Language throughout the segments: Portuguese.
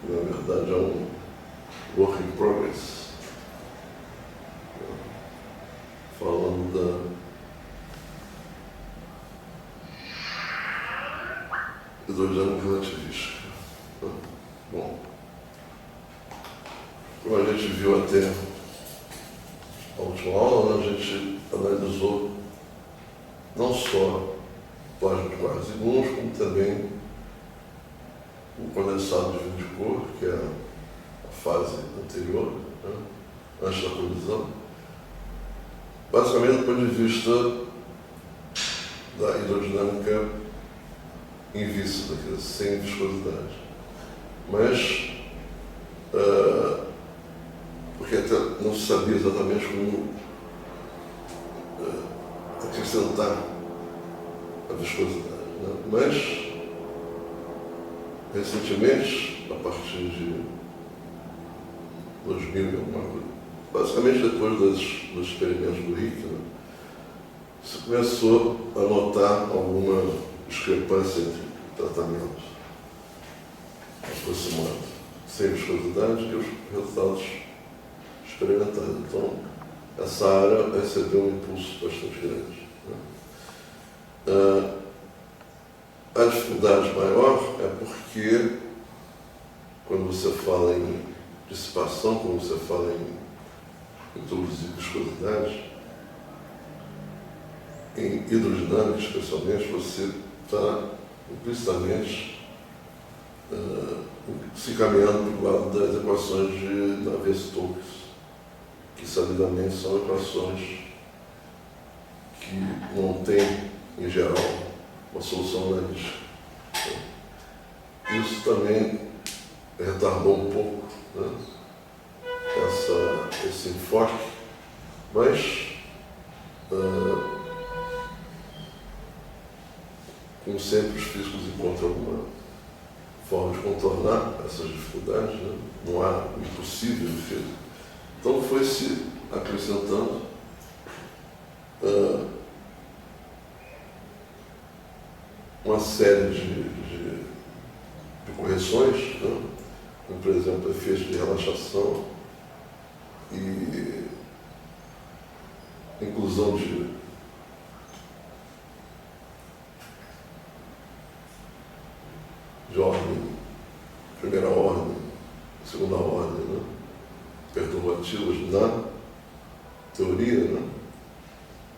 que na verdade é um work in progress, falando da hidrodinâmica relativística. Bom, como a gente viu até a última aula, a gente analisou não só plasma de quartos e gluons, como também o condensado de vinho de cor, que é a fase anterior, antes da colisão. Basicamente, do ponto de vista da hidrodinâmica invíscida, quer dizer, sem viscosidade. Mas, porque até não se sabia exatamente como acrescentar a viscosidade, né? Mas, recentemente, a partir de 2000 e alguma coisa, basicamente depois dos experimentos do Rick, né, se começou a notar alguma discrepância entre tratamentos aproximando sem viscosidade e os resultados experimentais. Então, essa área recebeu um impulso bastante grande, né? A dificuldade maior é porque, quando você fala em dissipação, quando você fala em introduzir viscosidade, em hidrodinâmica especialmente, você está implicitamente se encaminhando para o lado das equações de Navier-Stokes, que sabidamente são equações que não têm, em geral, uma solução analítica. Isso também retardou um pouco, né, esse enfoque, mas, como sempre, os físicos encontram alguma forma de contornar essas dificuldades, né? Não há o impossível de física. Então foi se acrescentando uma série de correções, né? Como, por exemplo, efeitos de relaxação e inclusão de ordem, primeira ordem, segunda ordem, né, perturbativas na teoria, né,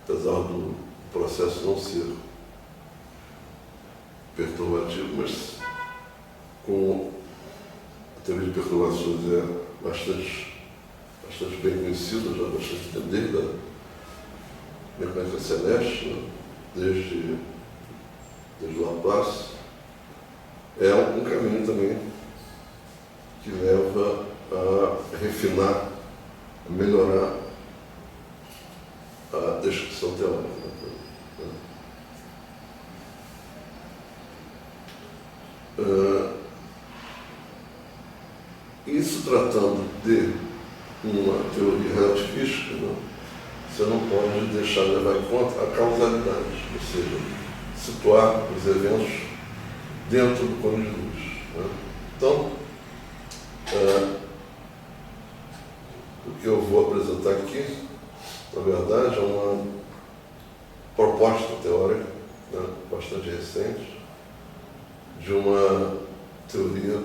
apesar do processo não ser perturbativo, mas com a teoria de perturbações é bastante bem conhecida, já bastante tempo, desde a mecânica celeste, né, desde Laplace. É um caminho também que leva a refinar, a melhorar a descrição teórica. Isso tratando de uma teoria relativística, né, você não pode deixar de levar em conta a causalidade, ou seja, situar os eventos dentro do cone de luz, né? Então, o que eu vou apresentar aqui, na verdade, é uma proposta teórica, né, bastante recente, de uma teoria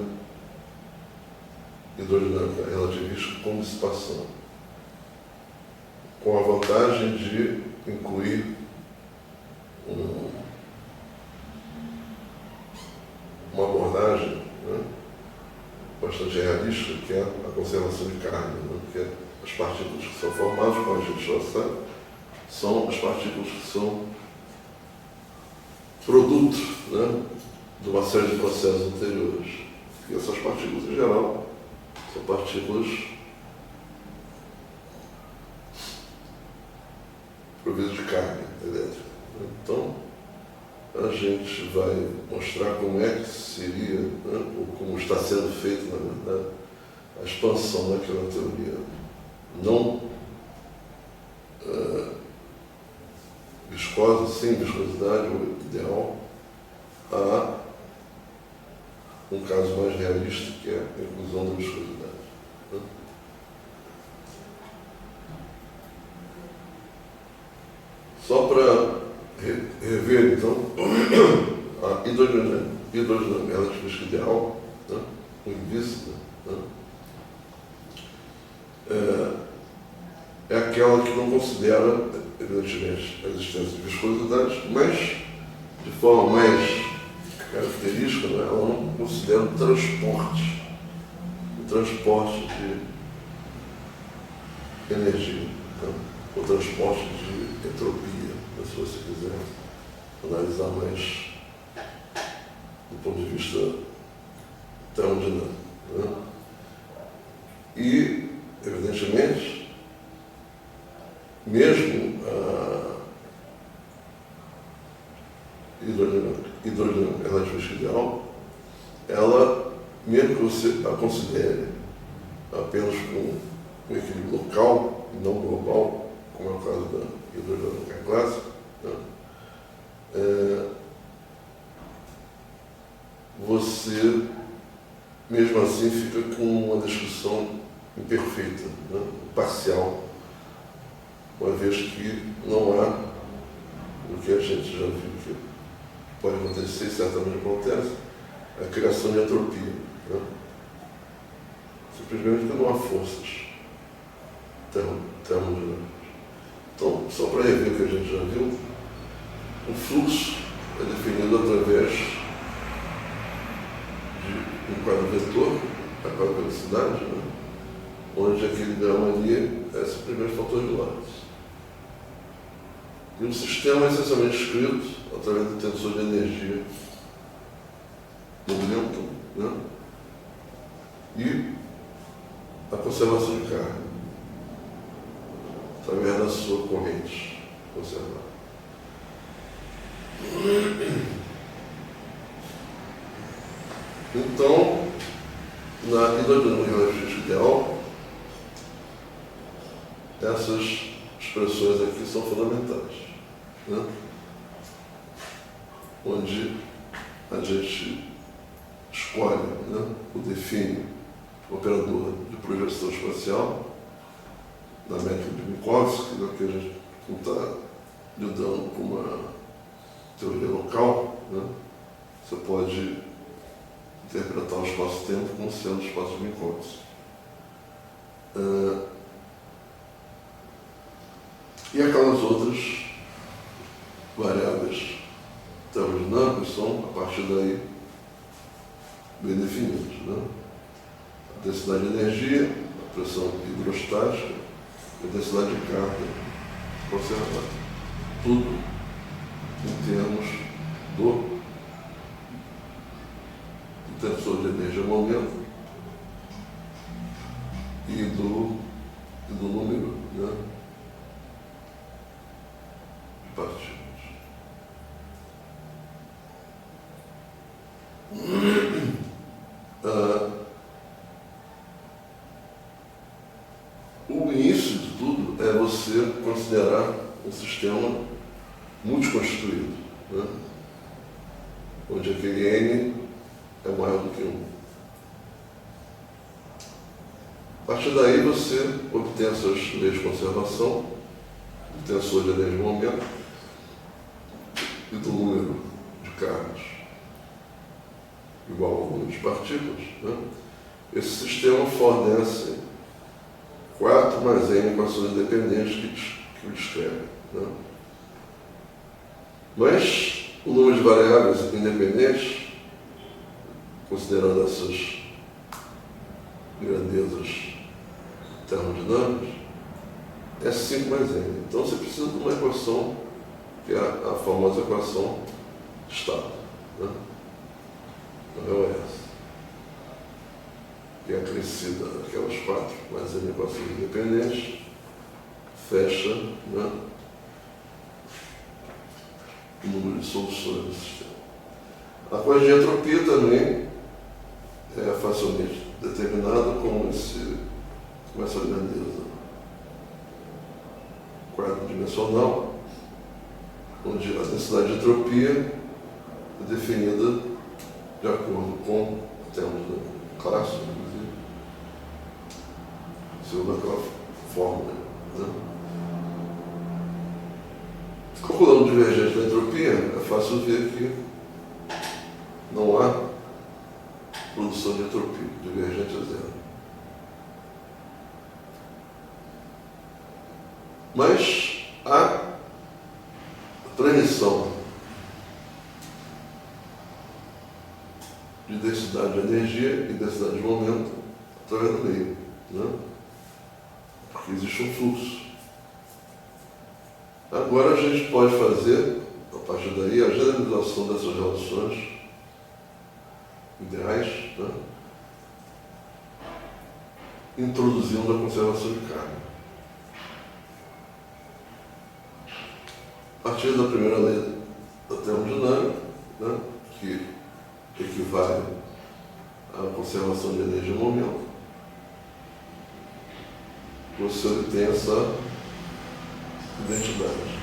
hidrodinâmica relativista com dissipação, com a vantagem de incluir uma abordagem, né, bastante realista, que é a conservação de carga, né, porque as partículas que são formadas, como a gente já sabe, são as partículas que são produto, né, de uma série de processos anteriores. E essas partículas, em geral, são partículas providas de carga elétrica. Então, a gente vai mostrar como é que seria, né, ou como está sendo feito, na verdade, a expansão daquela teoria não viscosa, sem viscosidade, o ideal, a um caso mais realista, que é a inclusão da viscosidade. Né? Só para rever, então, a hidrodinâmica relativista ideal, né? Invícida, né? É aquela que não considera, evidentemente, a existência de viscosidade, mas, de forma mais característica, né? Ela não considera o transporte de energia, né? O transporte de entropia, se você quiser analisar mais do ponto de vista termodinâmico. Né? E, evidentemente, mesmo a hidrodinâmica relativista ideal, ela, mesmo que você a considere apenas com um equilíbrio local e não global, como é o caso da hidrodinâmica clássica, né? Você, mesmo assim, fica com uma descrição imperfeita, né? Parcial, uma vez que não há o que a gente já viu que pode acontecer, certamente acontece, a criação de entropia. Né? Simplesmente porque não há forças termodinâmicas. Então, só para rever o que a gente já viu, o fluxo é definido através de um quadro vetor, a quadro velocidade, né? Onde aquele grama ali é simplesmente fator de Lorentz. E um sistema é essencialmente escrito através do tensor de energia momento, né? E a conservação de carga, através da sua corrente conservada. Então, na hidrodinâmica relativista ideal, essas expressões aqui são fundamentais, né? Onde a gente escolhe, né, ou define o operador de projeção espacial na métrica de Minkowski, né, que a gente não está lidando com uma teoria local, né? Você pode interpretar o espaço-tempo como sendo o espaço de Minkowski. E aquelas outras variáveis termodinâmicas são, a partir daí, bem definidas, né? A densidade de energia, a pressão hidrostática e a densidade de carga conservada. Tudo em termos do tensor de energia-momento e do número, né, de partículas. O início de tudo é você considerar um sistema multiconstituído, né? Onde aquele N é maior do que 1. A partir daí você obtém essas leis de conservação, do tensor de energia de momento e do número de cargas igual ao número de partículas, né? Esse sistema fornece 4 mais N equações independentes que o descrevem, né? Mas o número de variáveis independentes, considerando essas grandezas termodinâmicas, é 5 mais N. Então você precisa de uma equação, que é a famosa equação de estado, né? Não é essa. Que é acrescida aquelas 4 mais N equações independentes, fecha, né, o número de soluções do sistema. A coisa de entropia também é facilmente determinada com essa grandeza quadridimensional, onde a densidade de entropia é definida de acordo com temos na classe, inclusive, segundo aquela fórmula. Né? Calculando divergente da entropia, é fácil ver que não há produção de entropia, divergente é zero. Mas há transmissão de densidade de energia e densidade de momento através do meio, né? Porque existe um fluxo. Agora a gente pode fazer, a partir daí, a generalização dessas relações ideais, né? Introduzindo a conservação de carga. A partir da primeira lei da termodinâmica, né? Que equivale à conservação de energia no momento, você obtém essa identidade.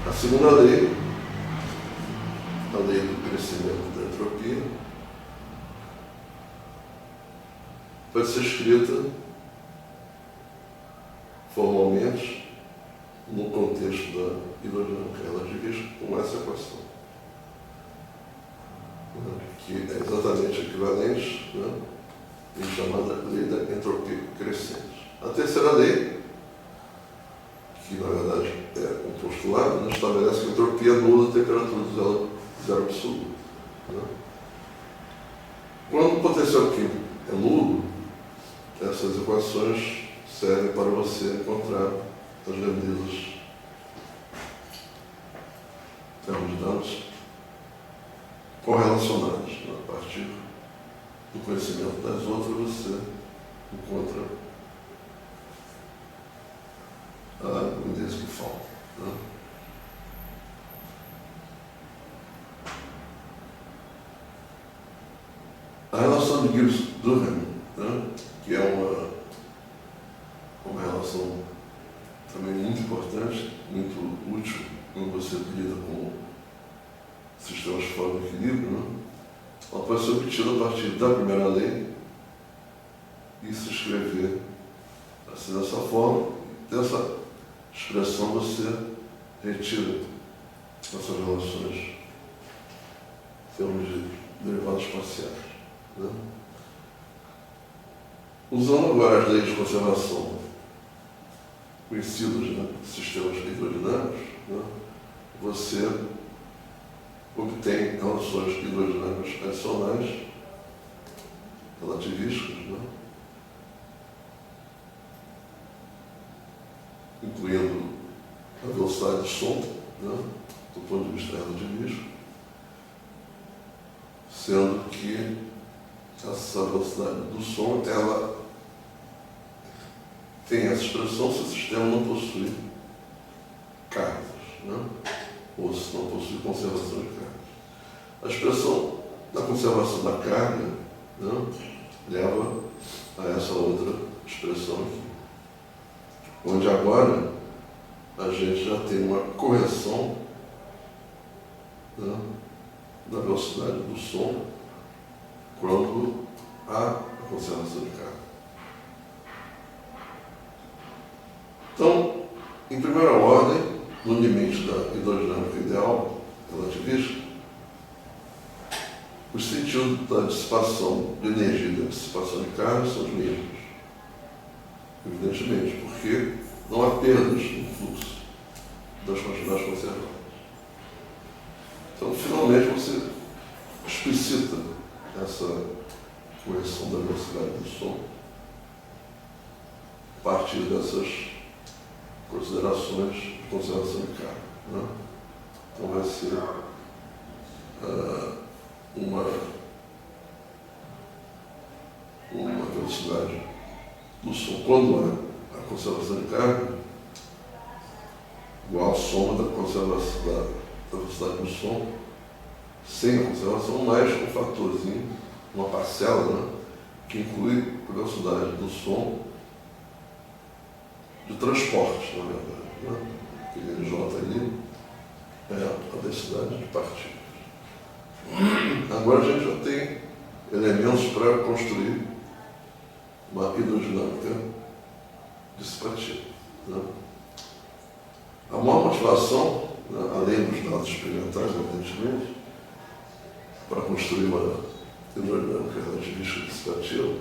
A segunda lei, a lei do crescimento da entropia, pode ser escrita formalmente no contexto da hidrodinâmica relativista como essa equação, que é exatamente equivalente, né, em chamada lei da entropia crescente. A terceira lei, que na verdade é um postulado, né, estabelece que a entropia é nula a temperatura do zero absoluto. Né? Quando o potencial químico é nulo, essas equações servem para você encontrar as grandezas termodinâmicas correlacionadas. Né? A partir do conhecimento das outras, você encontra a grandeza que falta. Né? A relação de Gibbs-Duhem, né? Que é uma relação também muito importante, muito útil quando você lida com sistemas fora do equilíbrio, né? Ela pode ser obtida a partir da primeira lei e se escrever assim dessa forma. Dessa expressão você retira essas relações em termos de derivadas parciais. Né? Usando agora as leis de conservação conhecidas, né, sistemas hidrodinâmicos, né, você obtém relações hidrodinâmicas adicionais, relativísticas, né, incluindo a velocidade do som, né, do ponto de vista relativístico, sendo que essa velocidade do som, ela tem essa expressão se o sistema não possui cargas, né? Ou se não possui conservação de cargas. A expressão da conservação da carga, né, leva a essa outra expressão aqui, onde agora a gente já tem uma correção, né, da velocidade do som quando há a conservação de carga. Então, em primeira ordem, no limite da hidrodinâmica ideal relativista, os sentidos da dissipação de energia e da dissipação de carga são os mesmos, evidentemente, porque não há perdas no fluxo das quantidades conservadas. Então, finalmente, você explicita essa correção da velocidade do som a partir dessas considerações de conservação de carga. Né? Então vai ser uma velocidade do som quando há a conservação de carga igual à soma da conservação da velocidade do som sem a conservação, mais um fatorzinho, uma parcela, né, que inclui a velocidade do som de transporte, na verdade. Né? Aquele J ali é a densidade de partículas. Agora a gente já tem elementos para construir uma hidrodinâmica dissipativa. Né? A maior motivação, né, além dos dados experimentais, evidentemente, para construir uma hidrodinâmica relativista dissipativa,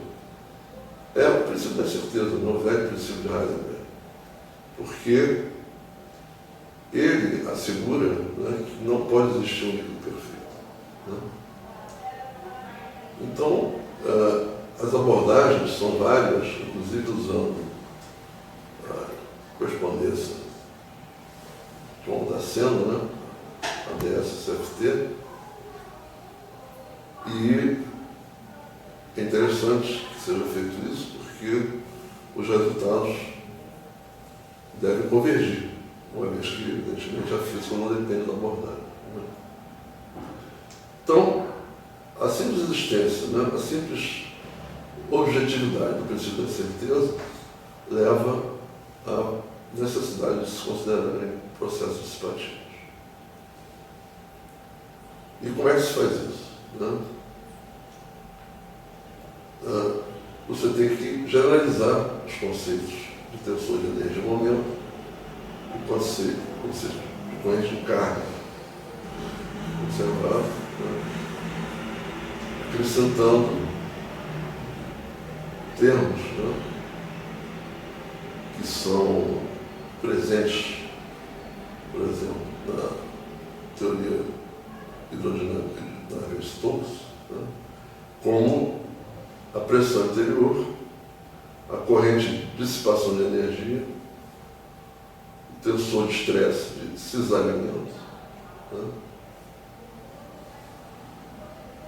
é o princípio da certeza, o velho princípio de Heisenberg. Porque ele assegura, né, que não pode existir um líquido perfeito. Né? Então, as abordagens são várias, inclusive usando a correspondência de João Damasceno, né, ADS-CFT, e é interessante que seja feito isso porque os resultados devem convergir, uma vez que, evidentemente, a física não depende da abordagem. Né? Então, a simples existência, né, a simples objetividade do princípio da certeza leva à necessidade de se considerarem processos dissipativos. E como é que se faz isso? Né? Você tem que generalizar os conceitos de tensor de energia e momento e conceito de corrente de carga. Observar, né? Acrescentando termos, né, que são presentes, por exemplo, na teoria hidrodinâmica de Navier-Stokes, né, como a pressão interior, a corrente de dissipação de energia, o tensor de estresse, de cisalhamento, né,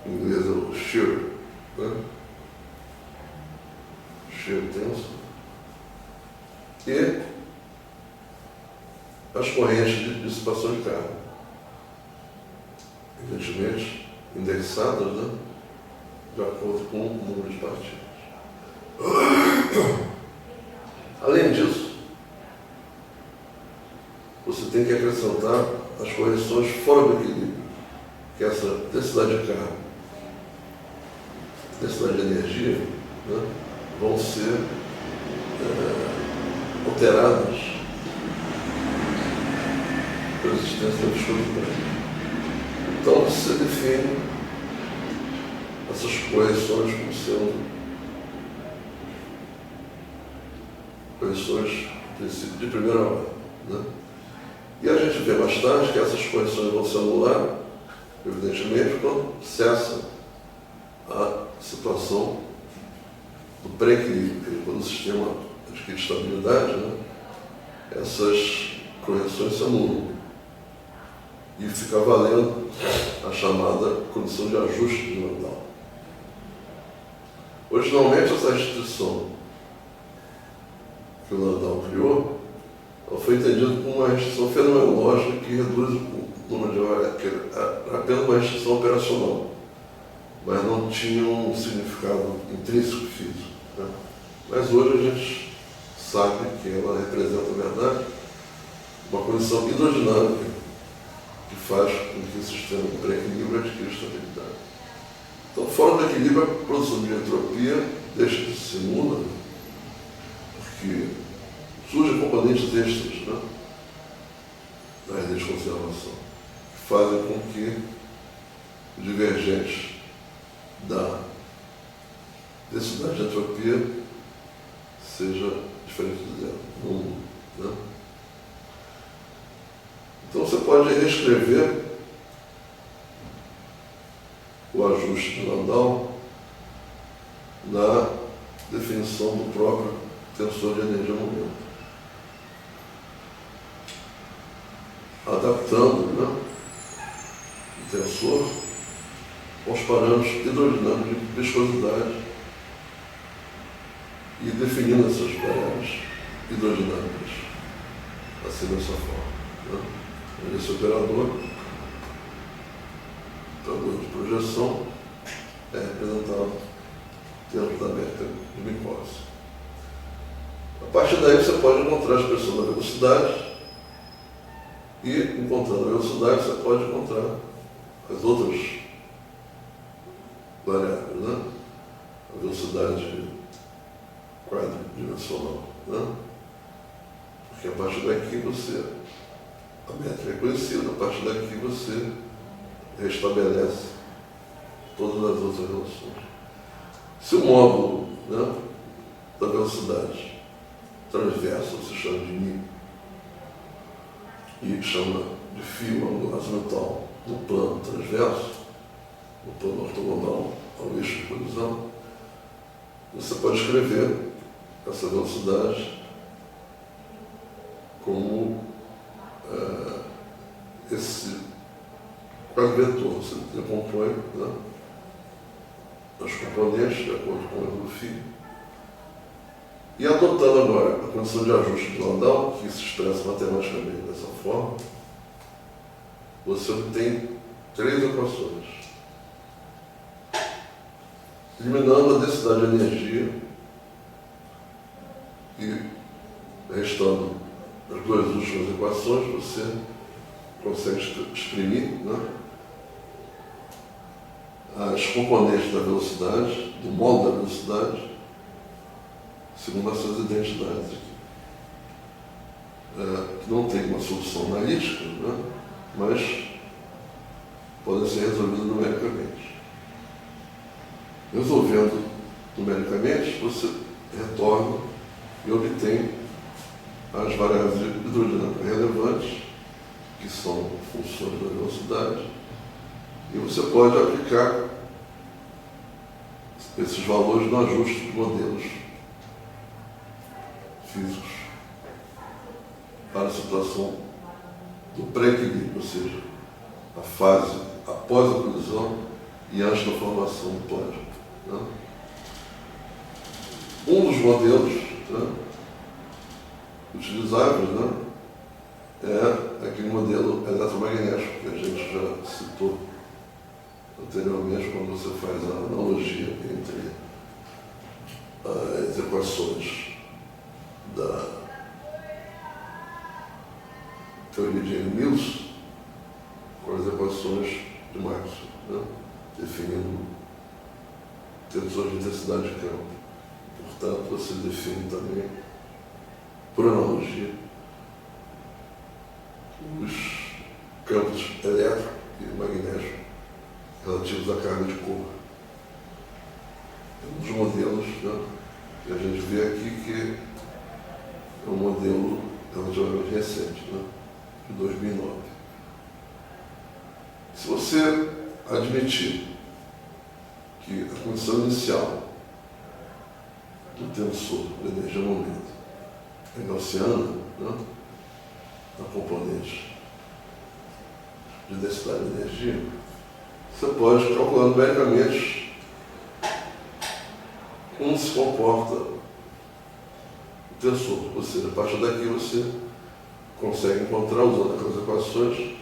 em inglês é o shear, né, shear tenso, e as correntes de dissipação de carga, evidentemente indexadas, né, de acordo com o número de partículas. Além disso, você tem que acrescentar as correções fora do equilíbrio, que é essa densidade de carga, densidade de energia, né, vão ser alteradas pela existência da viscosidade. Então você define essas correções como sendo correções de primeira ordem. Né? E a gente vê mais tarde que essas correções vão se anular, evidentemente, quando cessa a situação do pré-equilíbrio, quando o sistema adquire estabilidade, né, essas correções se anulam e fica valendo a chamada condição de ajuste de Landau. Originalmente, essa restrição que o Landau criou foi entendida como uma restrição fenomenológica que reduz o número de variáveis, que era apenas uma restrição operacional, mas não tinha um significado intrínseco físico. Né? Mas hoje a gente sabe que ela representa, na verdade, uma condição hidrodinâmica que faz com que o sistema de pré-equilíbrio adquira estabilidade. Então, fora do equilíbrio, a produção de entropia deixa de ser nula, porque surgem componentes extras, né, na rede de conservação, que fazem com que o divergente da densidade de entropia seja diferente de zero, nulo. Né? Então você pode reescrever o ajuste de Landau na definição do próprio tensor de energia-momento, adaptando, né, o tensor aos parâmetros hidrodinâmicos de viscosidade e definindo essas variáveis hidrodinâmicas assim dessa forma. Né? Esse operador de projeção é representado dentro da métrica de Minkowski. A partir daí você pode encontrar a expressão da velocidade e, encontrando a velocidade, você pode encontrar as outras variáveis, né? A velocidade quadridimensional, né? Porque a partir daqui a métrica é conhecida, a partir daqui você restabelece todas as outras relações. Se o módulo, né, da velocidade transversa, você chama de μ, e chama de fio azimutal no plano transverso, no plano ortogonal ao eixo de colisão, você pode escrever essa velocidade como esse quadrivetor. Você decompõe, né, as componentes de acordo com o ângulo do fio. E adotando agora a condição de ajuste de Landau, que se expressa matematicamente dessa forma, você obtém 3 equações. Eliminando a densidade de energia e restando as 2 últimas equações, você consegue exprimir, né, as componentes da velocidade, do modo da velocidade, segundo as suas identidades aqui. Que não tem uma solução analítica, né, mas podem ser resolvidas numericamente. Resolvendo numericamente, você retorna e obtém as variáveis hidrodinâmicas relevantes, que são funções da velocidade, e você pode aplicar esses valores no ajuste de modelos físicos para a situação do pré-equilíbrio, ou seja, a fase após a colisão e antes da formação do plasma, né? Um dos modelos, né, utilizáveis, né, é aquele modelo eletromagnético que a gente já citou anteriormente, quando você faz a analogia entre as equações da teoria de Yang-Mills com as equações de Maxwell, né, definindo tensores de intensidade de campo. Portanto, você define também, por analogia, os campos elétrico e magnético relativos à carga de corpo. É um dos modelos, né, que a gente vê aqui, que é um modelo relativamente recente, né, de 2009. Se você admitir que a condição inicial do tensor de energia-momento é gaussiana, né, na componente de densidade de energia, você pode calcular numericamente como se comporta o tensor. Ou seja, a partir daqui você consegue encontrar, usando aquelas equações,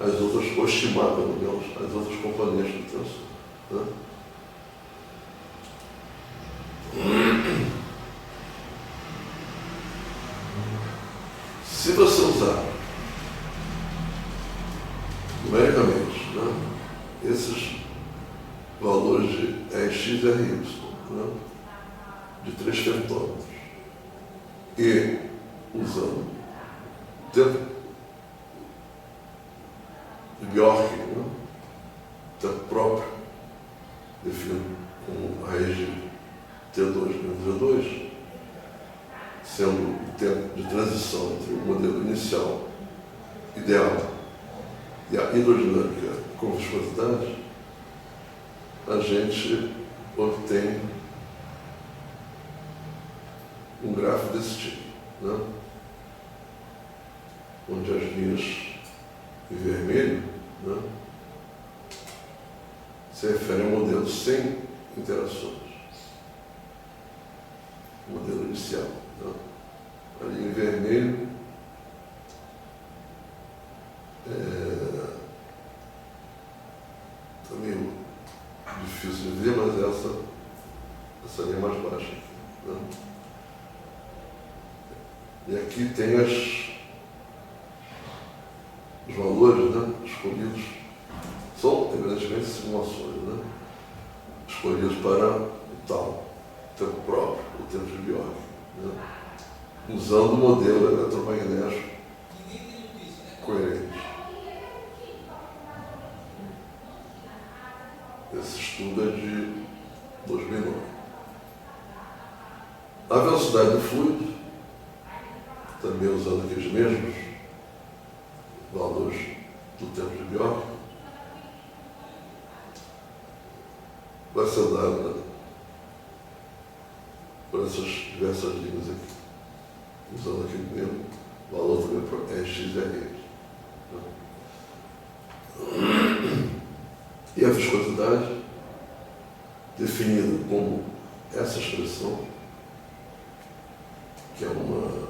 as outras, ou estimar pelo menos, as outras componentes do tensor, né? Se você usar numericamente, né, esses valores de Rx e Ry, né, de 3 femtômetros, e usando o tempo de Bjork, né, tempo próprio, definido como raiz de T2 menos V2, sendo o tempo de transição entre o modelo inicial ideal e a hidrodinâmica com viscosidade, a gente obtém um gráfico desse tipo, né, onde as linhas em vermelho, né, se referem ao modelo sem interações, o modelo inicial, né? A linha em vermelho está meio difícil de ver, mas essa linha mais baixa aqui, né? E aqui tem os valores, né, escolhidos. São, evidentemente, simulações, né? escolhidos para o tal tempo próprio, o tempo de Bjork, né? Usando o modelo eletromagnético coerente. Esse estudo é de 2009. A velocidade do fluido, também usando aqueles mesmos valores do tempo de Bjork, vai ser dada por essas diversas linhas aqui, usando aquele mesmo valor também para X e R. E a viscosidade, definida como essa expressão, que é uma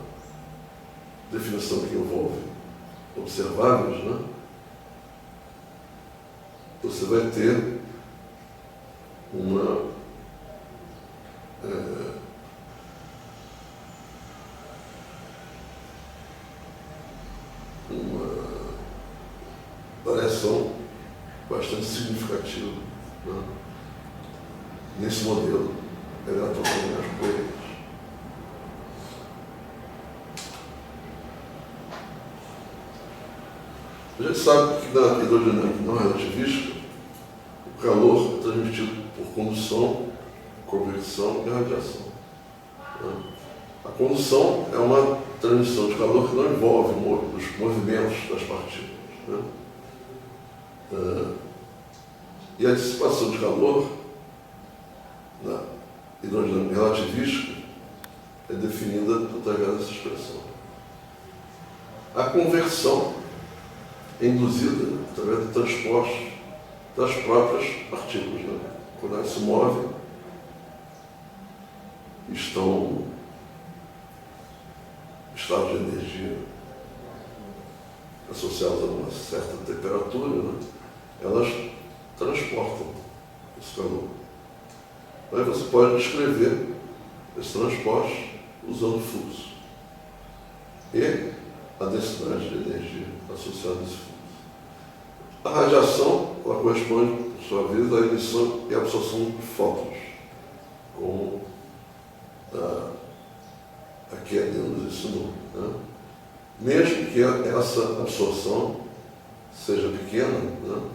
definição que envolve observáveis, né? Você vai ter uma variação bastante significativa, né? Nesse modelo eletromagnético coerente. A gente sabe que na hidrodinâmica não relativista, o calor é transmitido por condução, convecção e radiação, né? A condução é uma transmissão de calor que não envolve os movimentos das partículas, né? E a dissipação de calor na hidrodinâmica relativista é definida através dessa expressão. A conversão é induzida através do transporte das próprias partículas, né? Quando elas se movem, estão em estado de energia associados a uma certa temperatura, né? Elas transportam esse calor. Aí você pode descrever esse transporte usando fluxo e a densidade de energia associada a esse fluxo. A radiação, ela corresponde, por sua vez, à emissão e absorção de fótons, como aqui a Helena nos ensinou, né? Mesmo que essa absorção seja pequena, né?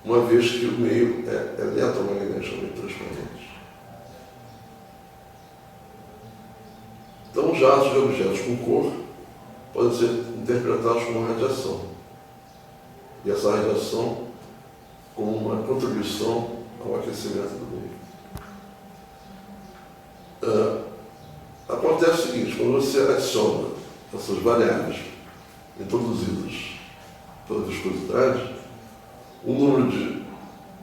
Uma vez que o meio é eletromagneticamente transparente. Então, jatos de objetos com cor podem ser interpretados como radiação. E essa radiação como uma contribuição ao aquecimento do meio. Acontece o seguinte: quando você adiciona essas variáveis introduzidas pela viscosidade, o número de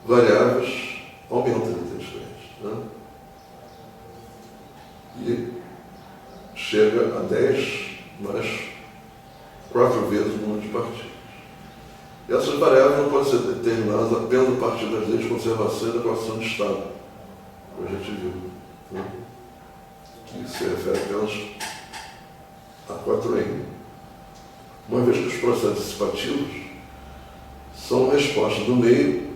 variáveis aumenta intensamente, né? E chega a 10 mais 4 vezes o número de partículas. E essas variáveis não podem ser determinadas apenas a partir das leis de conservação e da equação de estado, como a gente viu, né? Que se refere apenas a 4N. Uma vez que os processos dissipativos são respostas do meio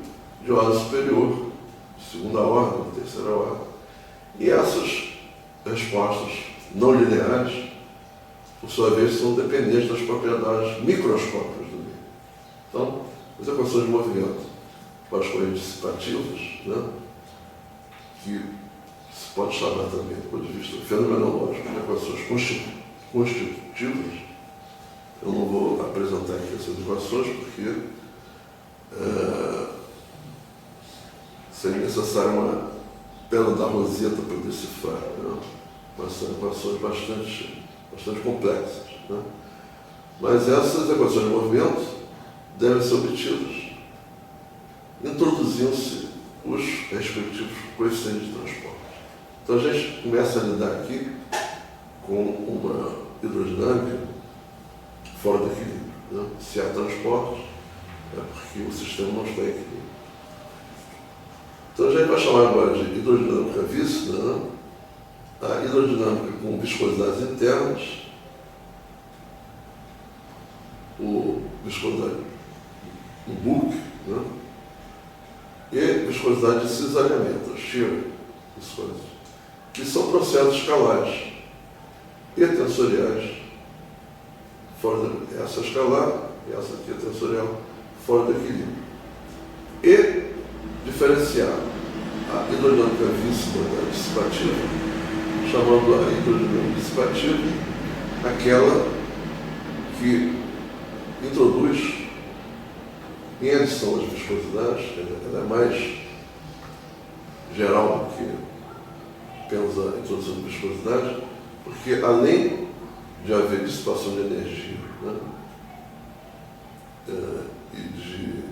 de ordem superior, de segunda ordem, de terceira ordem. E essas respostas não lineares, por sua vez, são dependentes das propriedades microscópicas do meio. Então, as equações de movimento para as correntes dissipativas, né, que se pode chamar também, do ponto de vista fenomenológico, de equações constitutivas, eu não vou apresentar aqui essas equações porque seria necessária uma pedra da Roseta para decifrar, né? Mas são equações bastante complexas, né? Mas essas equações de movimento devem ser obtidas introduzindo-se os respectivos coeficientes de transporte. Então a gente começa a lidar aqui com uma hidrodinâmica fora do equilíbrio, né? Se há transporte, é porque o sistema não está em equilíbrio. Então a gente vai chamar agora de hidrodinâmica víscida, né? A hidrodinâmica com viscosidades internas, viscosidade, o bulk, né? e viscosidade de cisalhamento, shear, viscosidade, que são processos escalares e tensoriais, essa escalar e essa aqui é tensorial, fora do equilíbrio. E diferenciar a hidrodinâmica víscera da dissipativa, chamando a hidrodinâmica dissipativa aquela que introduz, em adição às viscosidades, ela é mais geral do que apenas a introdução de viscosidade, porque além de haver dissipação de energia, né, e de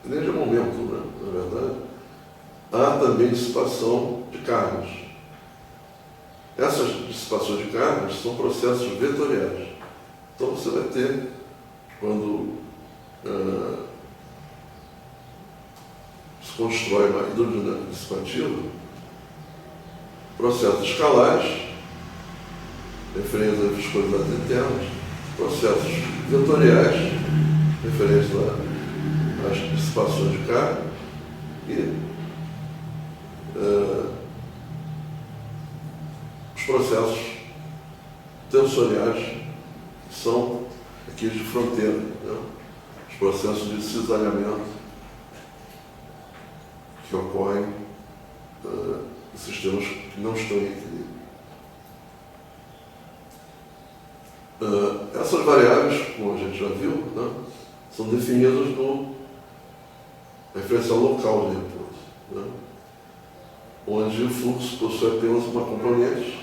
energia momento, né, na verdade, há também dissipação de cargas. Essas dissipações de cargas são processos vetoriais. Então você vai ter, quando se constrói uma hidrodinâmica dissipativa, processos escalares, referentes às viscosidades internas, processos vetoriais, referentes às dissipações de carga, e os processos tensoriais, que são aqueles de fronteira, né? Os processos de cisalhamento que ocorrem em sistemas que não estão em equilíbrio. Essas variáveis, como a gente já viu, né, são definidas no referencial local de repouso, né, onde o fluxo possui apenas uma componente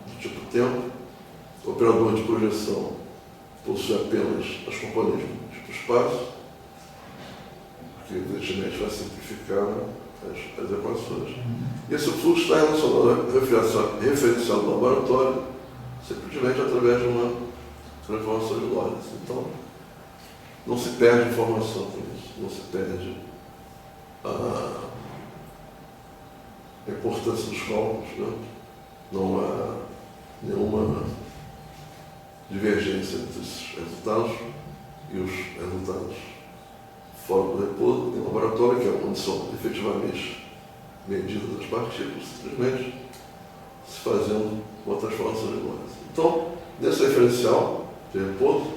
do tipo tempo, o operador de projeção possui apenas as componentes do tipo espaço, que evidentemente vai simplificar as equações. E esse fluxo está relacionado ao referencial do laboratório, simplesmente através de uma transformação de Lorentz. Então, não se perde informação com isso, não se perde a importância dos cálculos, né? Não há nenhuma divergência entre esses resultados e os resultados fora do repouso, em laboratório, que é onde são efetivamente medidas as partículas, simplesmente se fazendo uma transformação de Lorentz. Então, nesse referencial de repouso,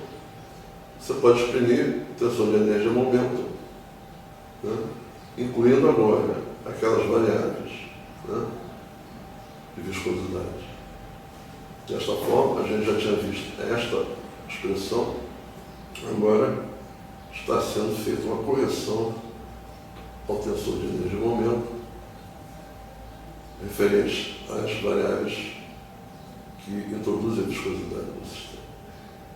você pode exprimir tensor de energia momento, né, incluindo agora aquelas variáveis, né, de viscosidade. Desta forma, a gente já tinha visto esta expressão, agora está sendo feita uma correção ao tensor de energia momento referente às variáveis que introduzem a viscosidade no sistema.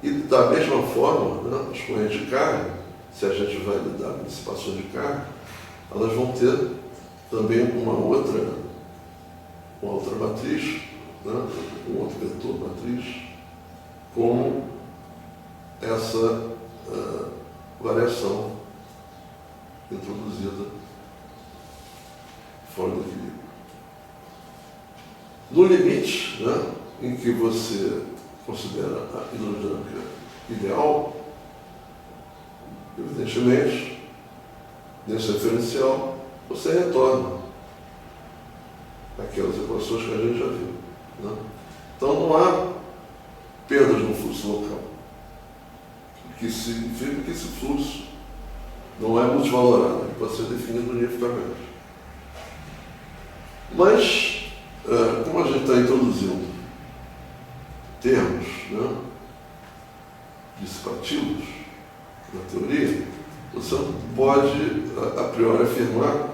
E da mesma forma, né, as correntes de carga, se a gente vai lidar com dissipação de carga, elas vão ter também uma outra matriz, né, um outro vetor matriz, como essa variação introduzida fora do equilíbrio. No limite, né, em que você considera a hidrodinâmica ideal, evidentemente, nesse referencial, você retorna aquelas equações que a gente já viu, né? Então não há perdas no fluxo local, o que significa que esse fluxo não é multivalorado, ele pode ser definido unificamente. Mas, como a gente está introduzindo termos, né, dissipativos na teoria, você não pode, a priori, afirmar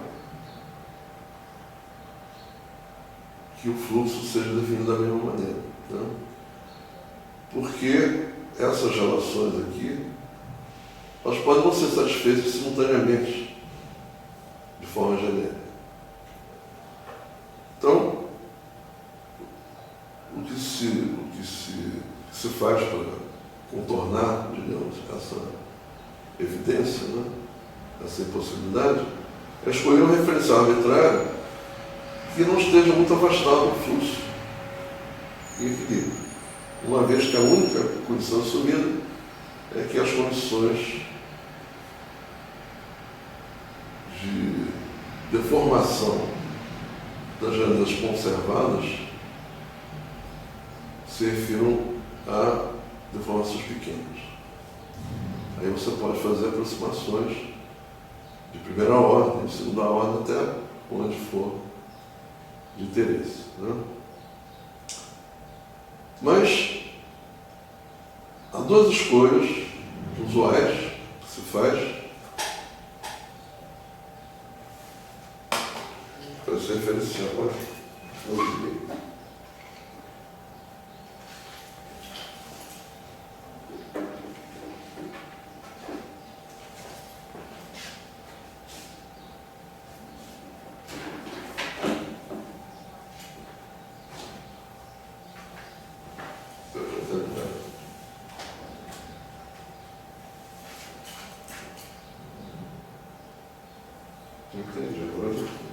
que o fluxo seja definido da mesma maneira, né? Porque essas relações aqui, elas podem não ser satisfeitas simultaneamente, de forma genérica. Então, o que se faz para contornar, digamos, essa evidência, né, essa impossibilidade, é escolher um referencial arbitrário que não esteja muito afastado do fluxo em equilíbrio, uma vez que a única condição assumida condições de deformação das janelas conservadas se refiram a deformações pequenas. Aí você pode fazer aproximações de primeira ordem, de segunda ordem, até onde for de interesse, né? Mas há duas escolhas usuais que se faz para se referenciar com a filosofia. Entendi, agora